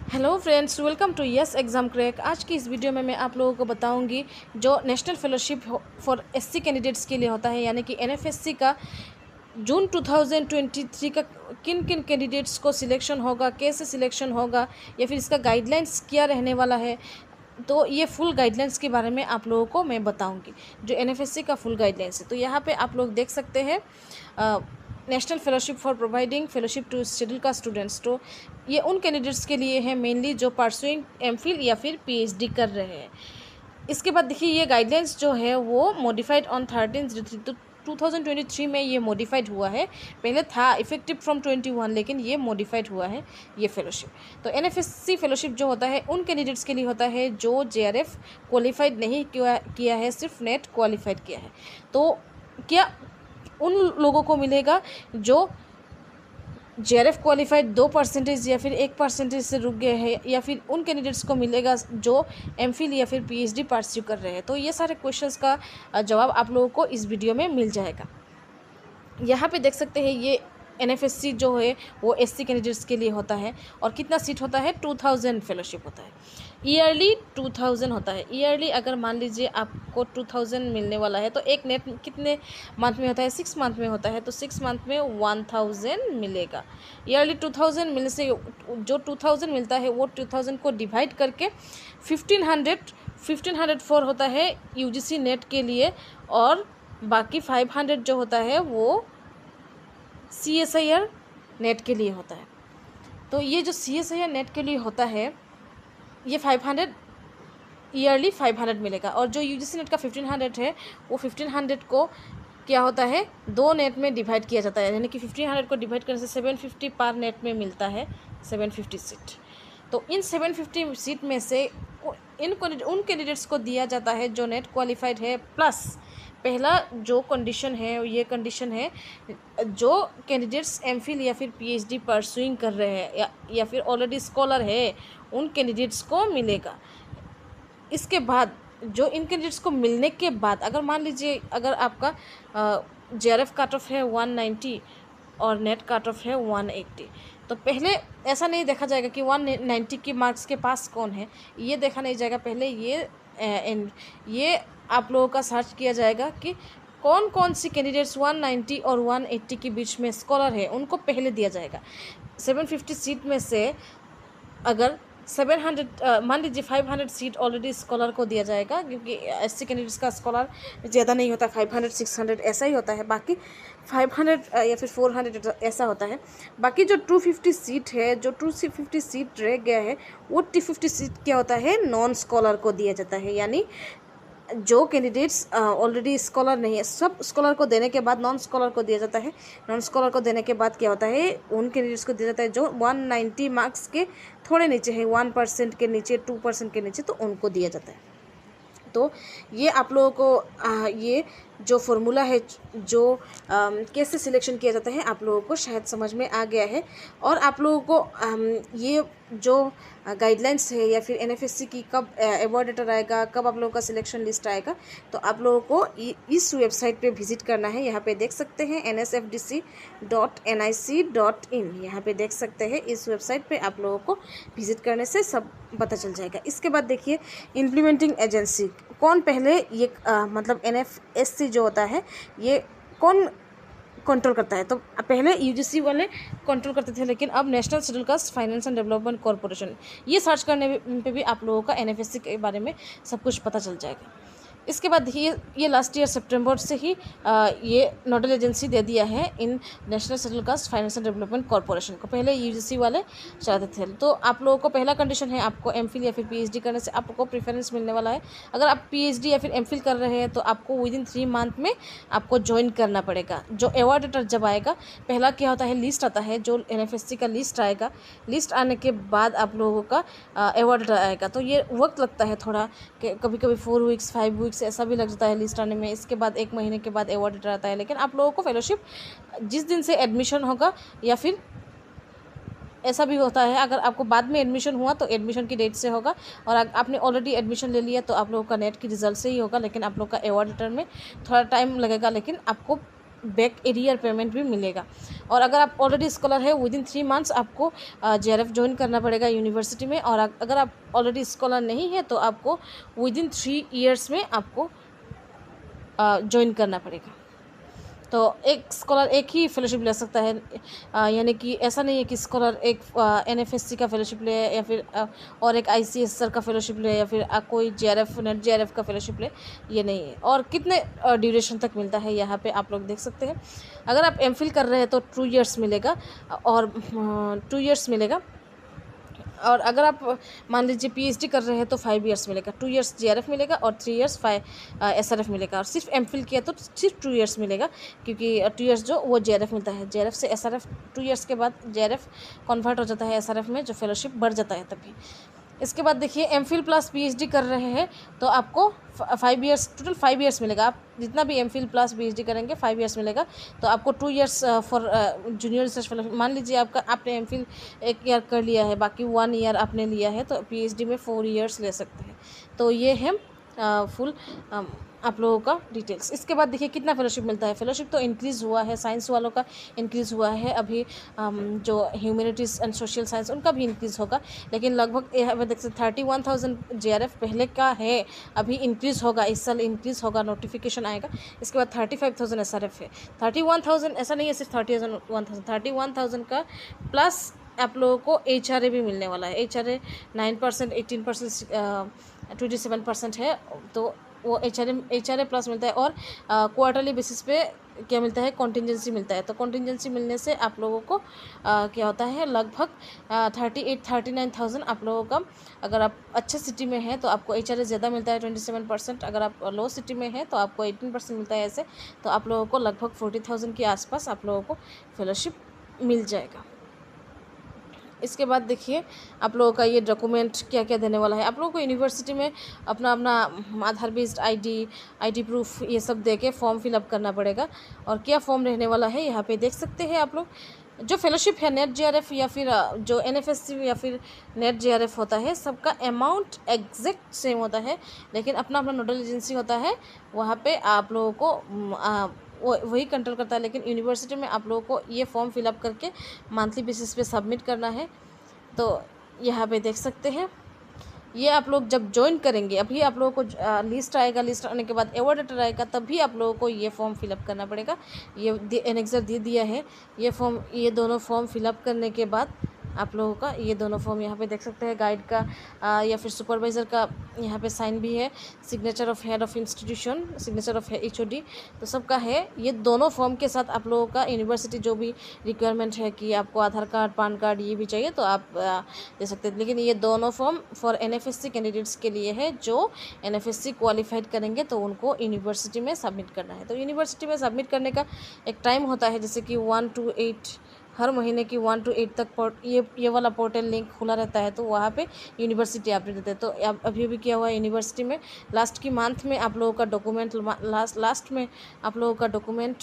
Hello friends, welcome to yes exam crack. आज की इस वीडियो में मैं आप लोगों को बताऊंगी जो national fellowship for SC candidates के लिए होता है, यानी कि एनएफएससी का जून 2023 का किन किन कैंडिडेट्स को सिलेक्शन होगा, कैसे सिलेक्शन होगा, या फिर इसका गाइडलाइंस क्या रहने वाला है। तो ये फुल गाइडलाइंस के बारे में आप लोगों को मैं बताऊंगी, जो एनएफएससी का फुल गाइडलाइंस है। तो यहाँ पे आप लोग देख सकते हैं national fellowship for providing fellowship to schedule caste students. तो ये उन कैंडिडेट्स के लिए है मेनली जो परसुइंग एमफिल या फिर पीएचडी कर रहे हैं। इसके बाद देखिए, ये गाइडलाइंस जो है वो मॉडिफाइड ऑन 13/03/2023 में ये मॉडिफाइड हुआ है। पहले था इफेक्टिव फ्रॉम 21, लेकिन ये मॉडिफाइड हुआ है ये फेलोशिप। तो एनएफएससी फेलोशिप जो होता है उन कैंडिडेट्स के लिए होता है जो जेआरएफ क्वालिफाइड नहीं किया है, सिर्फ नेट क्वालिफाइड किया है। तो क्या उन लोगों को मिलेगा जो जेआरएफ क्वालिफाइड 2% या फिर 1% से रुक गए हैं, या फिर उन कैंडिडेट्स को मिलेगा जो एमफिल या फिर पीएचडी परस्यू कर रहे हैं। तो ये सारे क्वेश्चंस का जवाब आप लोगों को इस वीडियो में मिल जाएगा। यहाँ पे देख सकते हैं ये एनएफएससी जो है वो एससी कैंडिडेट्स के लिए होता है। और कितना सीट होता है? 2000 फेलोशिप होता है। ईयरली 2000 होता है। ईयरली अगर मान लीजिए आपको 2000 मिलने वाला है तो एक नेट कितने मंथ में होता है? 6 मंथ में होता है। तो 6 मंथ में 1000 मिलेगा। ईयरली 2000 मिलने से जो 2000 मिलता है वो 2000 को डिवाइड करके 1504 होता है यूजीसी नेट के लिए, और बाकी 500 जो होता है वो सीएसआईआर नेट के लिए होता है। तो ये जो सीएसआईआर नेट के लिए होता है ये 500 ईयरली 500 मिलेगा। और जो यूजीसी नेट का 1500 है वो 1500 को क्या होता है, दो नेट में डिवाइड किया जाता है, यानी कि 1500 को डिवाइड करने से 750 पर नेट में मिलता है 750 सीट। तो इन 750 सीट में से उन कैंडिडेट्स को दिया जाता है जो नेट क्वालिफाइड है, प्लस पहला जो कंडीशन है ये कंडीशन है जो कैंडिडेट्स एमफिल या फिर पीएचडी परसुइंग कर रहे हैं या फिर ऑलरेडी स्कॉलर है, उन कैंडिडेट्स को मिलेगा। इसके बाद जो इन कैंडिडेट्स को मिलने के बाद अगर मान लीजिए अगर आपका जेआरएफ कट ऑफ है 190 और नेट कट ऑफ है 180, तो पहले ऐसा नहीं देखा जाएगा कि 190 के मार्क्स के पास कौन है, ये देखा नहीं जाएगा। पहले ये आप लोगों का सर्च किया जाएगा कि कौन कौन सी कैंडिडेट्स 190 और 180 के बीच में स्कॉलर है, उनको पहले दिया जाएगा। 750 सीट में से अगर 700 मान लीजिए 500 सीट ऑलरेडी स्कॉलर को दिया जाएगा, क्योंकि एससी कैंडिडेट्स का स्कॉलर ज़्यादा नहीं होता, 500 600 ऐसा ही होता है। बाकी 500 या फिर 400 ऐसा होता है। बाकी जो 250 सीट है, जो 250 सीट रह गया है, वो 250 सीट क्या होता है, नॉन स्कॉलर को दिया जाता है। यानी जो कैंडिडेट्स ऑलरेडी स्कॉलर नहीं है, सब स्कॉलर को देने के बाद नॉन स्कॉलर को दिया जाता है। नॉन स्कॉलर को देने के बाद क्या होता है, उन कैंडिडेट्स को दिया जाता है जो 190 मार्क्स के थोड़े नीचे है, 1% के नीचे, 2% के नीचे, तो उनको दिया जाता है। तो ये आप लोगों को ये जो फॉर्मूला है, जो कैसे सिलेक्शन किया जाता है, आप लोगों को शायद समझ में आ गया है। और आप लोगों को ये जो गाइडलाइंस है या फिर एनएफएससी की कब अवार्ड लेटर आएगा, कब आप लोगों का सिलेक्शन लिस्ट आएगा, तो आप लोगों को इस वेबसाइट पे विजिट करना है। यहाँ पे देख सकते हैं nsfdc.nic.in, यहाँ पे देख सकते हैं। इस वेबसाइट पे आप लोगों को विजिट करने से सब पता चल जाएगा। इसके बाद देखिए, इम्प्लीमेंटिंग एजेंसी कौन पहले ये मतलब एनएफएससी जो होता है ये कौन कंट्रोल करता है। तो पहले यूजीसी वाले कंट्रोल करते थे, लेकिन अब national scheduled caste finance and development corporation, ये सर्च करने पे भी आप लोगों का एनएफएससी के बारे में सब कुछ पता चल जाएगा। इसके बाद देखिए, ये लास्ट ईयर सितंबर से ही ये नोडल एजेंसी दे दिया है इन national scheduled caste finance and development corporation को। पहले यूजीसी वाले चलाते थे। तो आप लोगों को पहला कंडीशन है, आपको एमफिल या फिर पीएचडी करने से आपको प्रेफरेंस मिलने वाला है। अगर आप पीएचडी या फिर एमफिल कर रहे हैं तो आपको विदिन 3 मंथ में आपको ज्वाइन करना पड़ेगा। जो अवार्ड लेटर जब आएगा, पहला क्या होता है, लिस्ट आता है, जो एनएफएससी का लिस्ट आएगा। लिस्ट आने के बाद आप लोगों का अवार्ड लेटर आएगा। तो ये वक्त लगता है थोड़ा, कभी कभी 4 वीक्स 5 वीक्स ऐसा भी लग जाता है लिस्ट आने में। इसके बाद 1 महीने के बाद अवार्ड लेटर आता है। लेकिन आप लोगों को फेलोशिप जिस दिन से एडमिशन होगा, या फिर ऐसा भी होता है अगर आपको बाद में एडमिशन हुआ तो एडमिशन की डेट से होगा, और आपने ऑलरेडी एडमिशन ले लिया तो आप लोगों का नेट की रिजल्ट से ही होगा। लेकिन आप लोग का अवार्ड लेटर में थोड़ा टाइम लगेगा, लेकिन आपको बैक एरियर पेमेंट भी मिलेगा। और अगर आप ऑलरेडी स्कॉलर है विदिन 3 मंथ्स आपको JRF ज्वाइन करना पड़ेगा यूनिवर्सिटी में। और अगर आप ऑलरेडी स्कॉलर नहीं है तो आपको विदिन 3 ईयर्स में आपको ज्वाइन करना पड़ेगा। तो एक स्कॉलर एक ही फेलोशिप ले सकता है, यानी कि ऐसा नहीं है कि स्कॉलर एक NFSC का फेलोशिप ले या फिर और एक ICSR का फेलोशिप ले या फिर कोई JRF नेट JRF का फेलोशिप ले, ये नहीं है। और कितने ड्यूरेशन तक मिलता है यहाँ पे आप लोग देख सकते हैं। अगर आप MPhil कर रहे हैं तो 2 ईयर्स मिलेगा और 2 ईयर्स मिलेगा। और अगर आप मान लीजिए PhD कर रहे हैं तो 5 ईयर्स मिलेगा, 2 ईयर्स JRF मिलेगा और 3 ईयर्स SRF मिलेगा। और सिर्फ MPhil किया तो सिर्फ 2 ईयर्स मिलेगा, क्योंकि 2 ईयर्स जो वो JRF मिलता है। JRF से SRF 2 ईयर्स के बाद JRF कन्वर्ट हो जाता है SRF में, जो फेलोशिप बढ़ जाता है तभी। इसके बाद देखिए MPhil प्लस PhD कर रहे हैं तो आपको 5 ईयर्स, टोटल 5 ईयर्स मिलेगा। आप जितना भी MPhil प्लस PhD करेंगे 5 ईयर्स मिलेगा। तो आपको 2 years for junior research fellowship, मान लीजिए आपने MPhil 1 ईयर कर लिया है, बाकी 1 ईयर आपने लिया है, तो PhD में 4 ईयर्स ले सकते हैं। तो ये है फुल आप लोगों का डिटेल्स। इसके बाद देखिए कितना फेलोशिप मिलता है। फेलोशिप तो इंक्रीज़ हुआ है, साइंस वालों का इंक्रीज़ हुआ है अभी, जो ह्यूमैनिटीज़ एंड सोशल साइंस उनका भी इंक्रीज़ होगा, लेकिन लगभग यहाँ पे देख सकते 31,000 JRF पहले का है, अभी इंक्रीज़ होगा, इस साल इंक्रीज़ होगा, नोटिफिकेशन आएगा। इसके बाद 35,000 SRF है। 31,000 ऐसा नहीं है सिर्फ 31,000 का प्लस आप लोगों को HRA भी मिलने वाला है। HRA 9%, 18%, 27% है, तो वो HRA प्लस मिलता है। और क्वार्टरली बेसिस पे क्या मिलता है, कॉन्टिजेंसी मिलता है। तो कॉन्टिजेंसी मिलने से आप लोगों को क्या होता है, लगभग 39,000 आप लोगों का, अगर आप अच्छे सिटी में हैं तो आपको HRA ज़्यादा मिलता है 27%, अगर आप लो सिटी में हैं तो आपको 18% मिलता है। ऐसे तो आप लोगों को लगभग 40,000 के आसपास आप लोगों को फेलोशिप मिल जाएगा। इसके बाद देखिए आप लोगों का ये डॉक्यूमेंट क्या क्या देने वाला है। आप लोगों को यूनिवर्सिटी में अपना आधार बेस्ड ID प्रूफ ये सब दे के फॉर्म फिलअप करना पड़ेगा। और क्या फॉर्म रहने वाला है यहाँ पे देख सकते हैं आप लोग। जो फेलोशिप है नेट JRF या फिर जो NFSC या फिर नेट JRF होता है, सबका अमाउंट एग्जैक्ट सेम होता है, लेकिन अपना अपना नोडल एजेंसी होता है, वहाँ पे आप लोगों को वो वही कंट्रोल करता है। लेकिन यूनिवर्सिटी में आप लोगों को ये फॉर्म फिलअप करके मंथली बेसिस पे सबमिट करना है। तो यहाँ पे देख सकते हैं, ये आप लोग जब ज्वाइन करेंगे, अभी आप लोगों को लिस्ट आएगा, लिस्ट आने के बाद अवॉर्ड लेटर आएगा, तभी आप लोगों को ये फॉर्म फिलअप करना पड़ेगा। ये एनेक्सर दे दिया है, ये दोनों फॉर्म फिलअप करने के बाद आप लोगों का ये दोनों फॉर्म यहाँ पे देख सकते हैं, गाइड का या फिर सुपरवाइज़र का यहाँ पे साइन भी है, signature of head of institution, signature of HOD, तो सबका है। ये दोनों फॉर्म के साथ आप लोगों का यूनिवर्सिटी जो भी रिक्वायरमेंट है कि आपको आधार कार्ड, पान कार्ड ये भी चाहिए तो आप दे सकते हैं। लेकिन ये दोनों फॉर्म फॉर NFSC कैंडिडेट्स के लिए है, जो NFSC क्वालिफाइड करेंगे तो उनको यूनिवर्सिटी में सबमिट करना है। तो यूनिवर्सिटी में सबमिट करने का एक टाइम होता है, जैसे कि 1 to 8, हर महीने की 1 to 8 तक ये वाला पोर्टल लिंक खुला रहता है, तो वहाँ पे यूनिवर्सिटी अपडेट देते हैं। तो अभी क्या हुआ है यूनिवर्सिटी में, लास्ट की मंथ में आप लोगों का डॉक्यूमेंट लास्ट में आप लोगों का डॉक्यूमेंट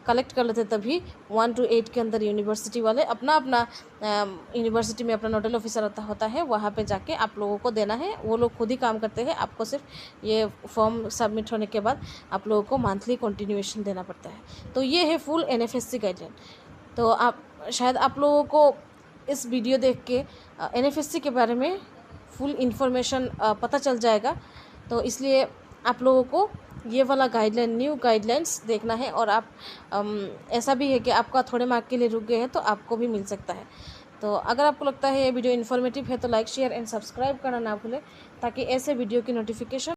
कलेक्ट कर लेते, तभी 1 to 8 के अंदर यूनिवर्सिटी वाले अपना यूनिवर्सिटी में अपना नोडल ऑफिसर होता है, वहाँ पे जाके आप लोगों को देना है। वो लोग खुद ही काम करते हैं, आपको सिर्फ ये फॉर्म सबमिट होने के बाद आप लोगों को मंथली कंटिन्यूएशन देना पड़ता है। तो ये है फुल NFSC गाइडलाइन। तो शायद आप लोगों को इस वीडियो देख के NFSC के बारे में फुल इन्फॉर्मेशन पता चल जाएगा। तो इसलिए आप लोगों को ये वाला गाइडलाइन, न्यू गाइडलाइंस देखना है। और आप ऐसा भी है कि आपका थोड़े मार्क के लिए रुक गए हैं तो आपको भी मिल सकता है। तो अगर आपको लगता है ये वीडियो इन्फॉर्मेटिव है तो लाइक, शेयर एंड सब्सक्राइब करना ना भूलें, ताकि ऐसे वीडियो की नोटिफिकेशन